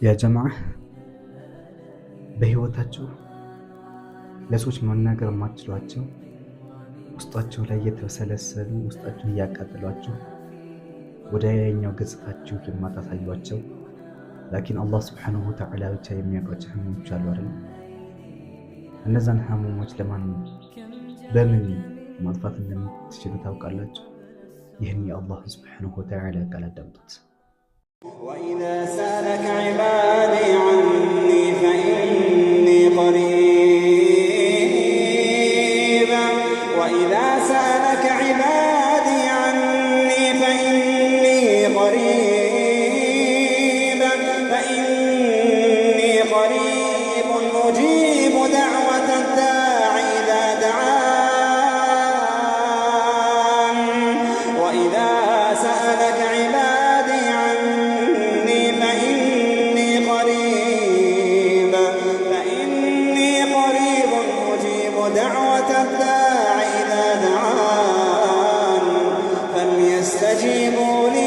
ያ ጀማዓ በህይወታችሁ ለሰዎች መናገር የማትችሏቸው ውስጣቸው ላይ እየተሰለሰሉ ውስጣችሁን እያቃጠሏቸው ወደ ያኛው ገጽታችሁ የማታሳዩቸው ላኪን አላህ ስብሓነሁ ወተዓላ ብቻ የሚያውቃቸው ህመሞች አሉ አይደል? እነዛን ህመሞች በምን ማጥፋት እንደምትችሉ ታውቃላችሁ? ይህን የአላህ ስብሓነሁ ወተዓላ ቃል አዳምጡት። وإذا سألك عبادي عني فإني قريب وإذا سألك عبادي عني فإني قريب أجيب دعوة الداع إذا دعان وإذا سألك عبادي عني فإني قريب أجيب دعوة الداع إذا دعان فليستجيبوا لي